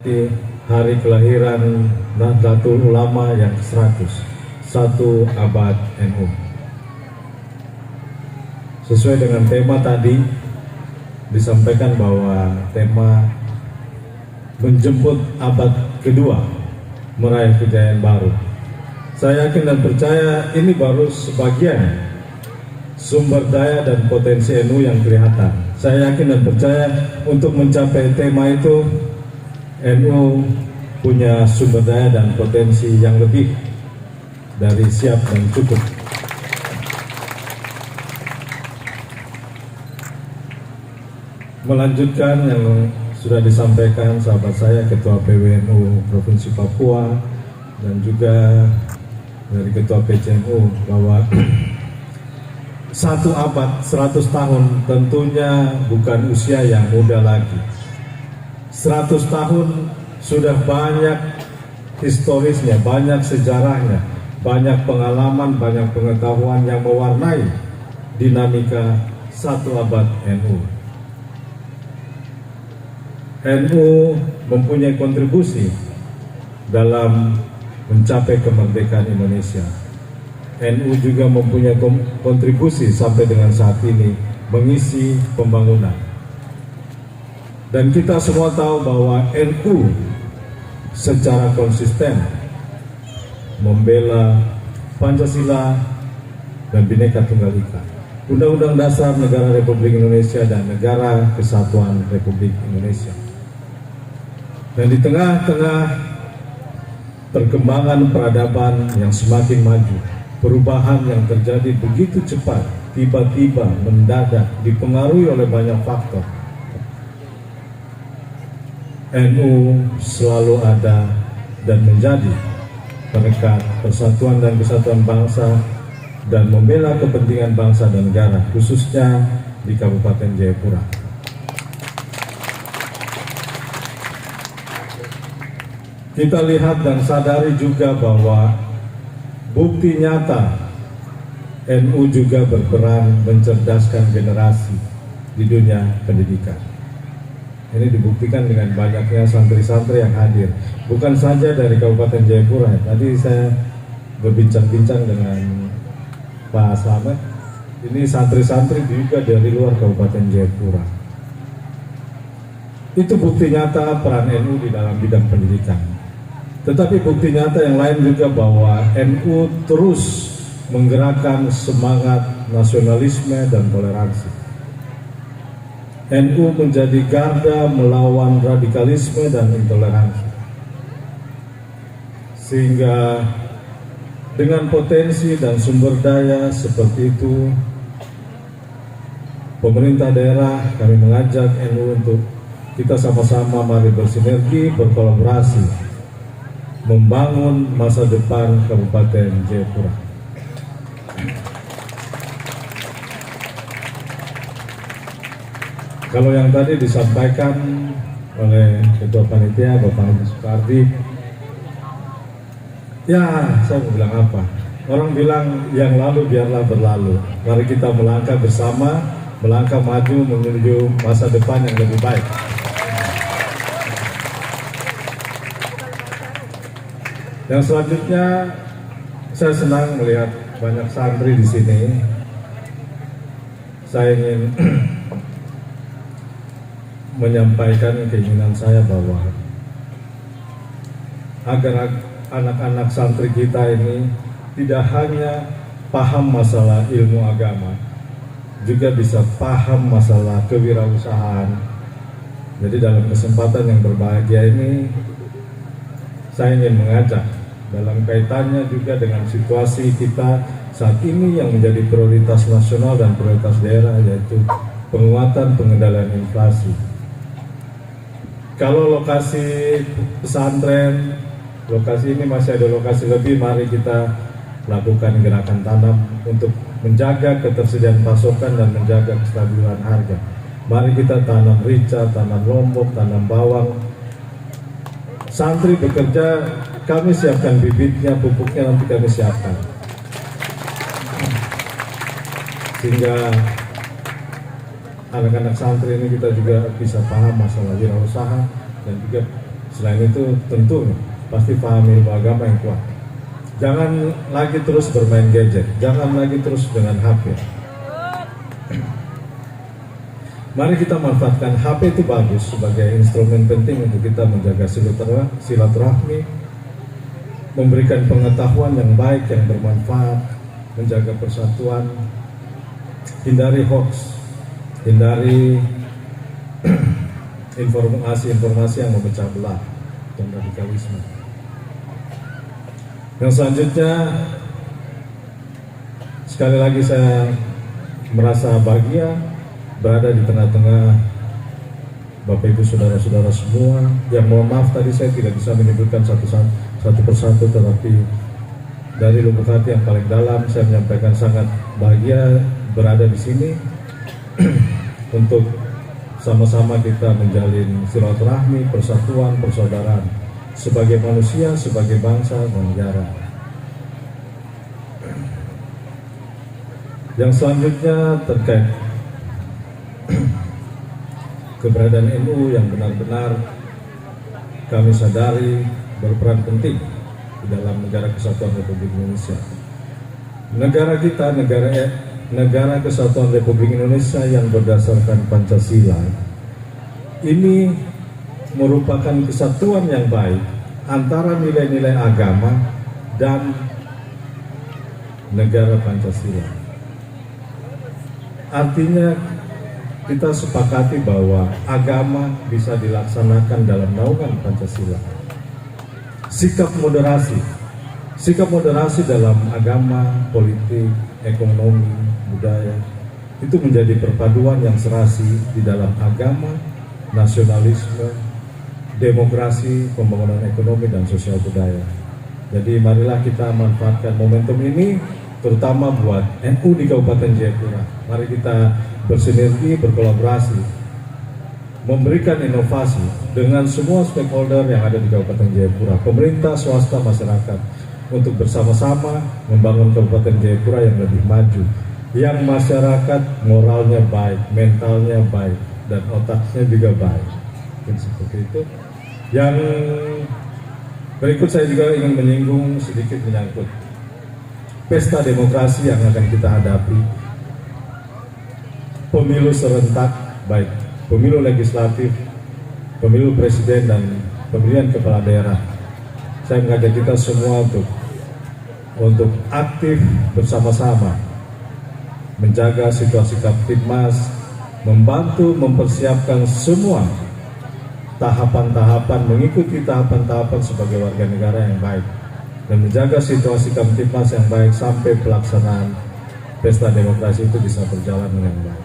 Di hari kelahiran Nahdlatul Ulama yang ke-100, 1 abad NU. Sesuai dengan tema tadi, disampaikan bahwa tema menjemput abad kedua, meraih kejayaan baru. Saya yakin dan percaya ini baru sebagian sumber daya dan potensi NU yang kelihatan. Saya yakin dan percaya untuk mencapai tema itu, NU punya sumber daya dan potensi yang lebih dari siap dan cukup. Melanjutkan yang sudah disampaikan sahabat saya, Ketua PWNU Provinsi Papua dan juga dari Ketua PCNU, bahwa 1 abad 100 tahun tentunya bukan usia yang muda lagi. 100 tahun sudah banyak historisnya, banyak sejarahnya, banyak pengalaman, banyak pengetahuan yang mewarnai dinamika 1 abad NU. NU mempunyai kontribusi dalam mencapai kemerdekaan Indonesia. NU juga mempunyai kontribusi sampai dengan saat ini mengisi pembangunan. Dan kita semua tahu bahwa NU secara konsisten membela Pancasila dan Bhinneka Tunggal Ika, Undang-Undang Dasar Negara Republik Indonesia dan Negara Kesatuan Republik Indonesia. Dan di tengah-tengah perkembangan peradaban yang semakin maju, perubahan yang terjadi begitu cepat, tiba-tiba, mendadak, dipengaruhi oleh banyak faktor, NU selalu ada dan menjadi perekat persatuan dan kesatuan bangsa dan membela kepentingan bangsa dan negara, khususnya di Kabupaten Jayapura. Kita lihat dan sadari juga bahwa bukti nyata NU juga berperan mencerdaskan generasi di dunia pendidikan. Ini dibuktikan dengan banyaknya santri-santri yang hadir, bukan saja dari Kabupaten Jayapura. Tadi saya berbincang-bincang dengan Pak Slamet, ini santri-santri juga dari luar Kabupaten Jayapura. Itu bukti nyata peran NU di dalam bidang pendidikan. Tetapi bukti nyata yang lain juga bahwa NU terus menggerakkan semangat nasionalisme dan toleransi. NU menjadi garda melawan radikalisme dan intoleransi. Sehingga dengan potensi dan sumber daya seperti itu, pemerintah daerah, kami mengajak NU untuk kita sama-sama mari bersinergi, berkolaborasi, membangun masa depan Kabupaten Jayapura. Kalau yang tadi disampaikan oleh Ketua Panitia Bapak Haji Sukardi, ya saya mau bilang apa? Orang bilang yang lalu biarlah berlalu. Mari kita melangkah bersama, melangkah maju menuju masa depan yang lebih baik. Yang selanjutnya, saya senang melihat banyak santri di sini. Saya ingin menyampaikan keinginan saya bahwa agar anak-anak santri kita ini tidak hanya paham masalah ilmu agama, juga bisa paham masalah kewirausahaan. Jadi dalam kesempatan yang berbahagia ini, saya ingin mengajak dalam kaitannya juga dengan situasi kita saat ini yang menjadi prioritas nasional dan prioritas daerah, yaitu penguatan pengendalian inflasi. Kalau lokasi pesantren, lokasi ini masih ada lokasi lebih, mari kita lakukan gerakan tanam untuk menjaga ketersediaan pasokan dan menjaga kestabilan harga. Mari kita tanam rica, tanam lombok, tanam bawang. Santri bekerja, kami siapkan bibitnya, pupuknya nanti kami siapkan. Sehingga anak-anak santri ini kita juga bisa paham masalah wirausaha dan juga Selain itu tentu pasti paham ilmu agama yang kuat. Jangan lagi terus bermain gadget, jangan lagi terus dengan HP. Mari kita manfaatkan HP itu bagus sebagai instrumen penting untuk kita menjaga silaturahmi, memberikan pengetahuan yang baik, yang bermanfaat, menjaga persatuan, hindari hoax, hindari informasi-informasi yang memecah belah dan radikalisme. Yang selanjutnya, sekali lagi saya merasa bahagia berada di tengah-tengah Bapak Ibu saudara-saudara semua. Yang mohon maaf tadi saya tidak bisa menyebutkan satu persatu, tetapi dari lubuk hati yang paling dalam saya menyampaikan sangat bahagia berada di sini untuk sama-sama kita menjalin silaturahmi, persatuan, persaudaraan sebagai manusia, sebagai bangsa dan negara. Yang selanjutnya terkait keberadaan NU yang benar-benar kami sadari berperan penting di dalam negara kesatuan Republik Indonesia. Negara kita, negara kesatuan Republik Indonesia yang berdasarkan Pancasila ini merupakan kesatuan yang baik antara nilai-nilai agama dan negara Pancasila. Artinya kita sepakati bahwa agama bisa dilaksanakan dalam naungan Pancasila. Sikap moderasi dalam agama, politik, ekonomi, budaya itu menjadi perpaduan yang serasi di dalam agama, nasionalisme, demokrasi, pembangunan ekonomi dan sosial budaya. Jadi marilah kita manfaatkan momentum ini terutama buat NU di Kabupaten Jayapura. Mari kita bersinergi, berkolaborasi, memberikan inovasi dengan semua stakeholder yang ada di Kabupaten Jayapura, pemerintah, swasta, masyarakat, untuk bersama-sama membangun Kabupaten Jayapura yang lebih maju, yang masyarakat moralnya baik, mentalnya baik, dan otaknya juga baik. Mungkin seperti itu. Yang berikut saya juga ingin menyinggung sedikit menyangkut pesta demokrasi yang akan kita hadapi. Pemilu serentak, baik pemilu legislatif, pemilu presiden dan pemilihan kepala daerah. Saya mengajak kita semua untuk aktif bersama-sama menjaga situasi Kamtibmas, membantu mempersiapkan semua tahapan-tahapan, mengikuti tahapan-tahapan sebagai warga negara yang baik dan menjaga situasi Kamtibmas yang baik sampai pelaksanaan pesta demokrasi itu bisa berjalan dengan baik.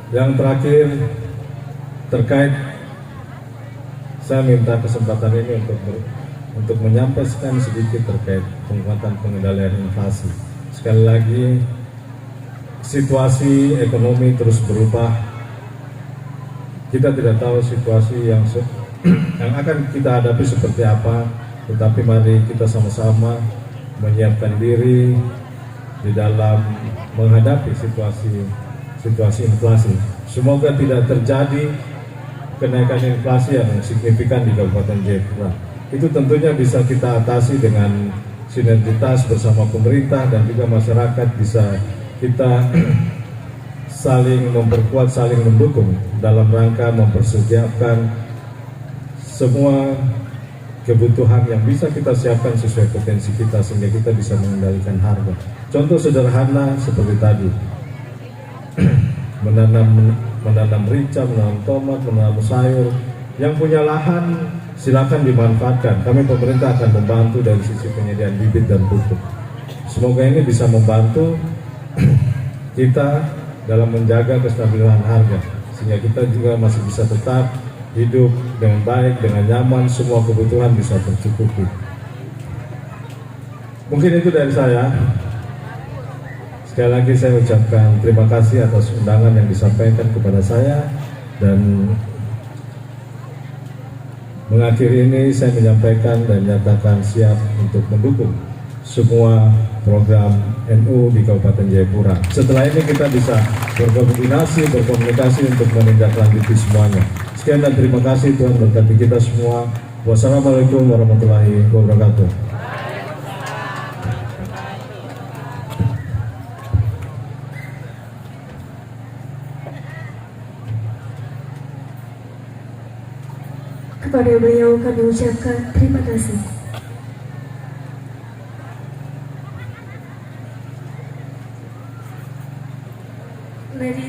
Yang terakhir terkait, saya minta kesempatan ini untuk menyampaikan sedikit terkait penguatan pengendalian inflasi. Sekali lagi, situasi ekonomi terus berubah. Kita tidak tahu situasi yang akan kita hadapi seperti apa, tetapi mari kita sama-sama menyiapkan diri di dalam menghadapi situasi inflasi. Semoga tidak terjadi kenaikan inflasi yang signifikan di Kabupaten Jayapura. Itu tentunya bisa kita atasi dengan sinergitas bersama pemerintah dan juga masyarakat, bisa kita saling memperkuat, saling mendukung dalam rangka mempersiapkan semua kebutuhan yang bisa kita siapkan sesuai potensi kita sehingga kita bisa mengendalikan harga. Contoh sederhana seperti tadi, menanam rica, menanam tomat, menanam sayur. Yang punya lahan silakan dimanfaatkan. Kami pemerintah akan membantu dari sisi penyediaan bibit dan pupuk. Semoga ini bisa membantu kita dalam menjaga kestabilan harga sehingga kita juga masih bisa tetap hidup dengan baik, dengan nyaman, semua kebutuhan bisa tercukupi. Mungkin itu dari saya. Sekali lagi saya ucapkan terima kasih atas undangan yang disampaikan kepada saya, dan mengakhiri ini saya menyampaikan dan nyatakan siap untuk mendukung semua program NU di Kabupaten Jayapura. Setelah ini kita bisa berkoordinasi, berkomunikasi untuk menindaklanjuti semuanya. Sekian dan terima kasih, Tuhan berkati kita semua. Wassalamualaikum warahmatullahi wabarakatuh. Kepada beliau kami ucapkan terima kasih. Ladies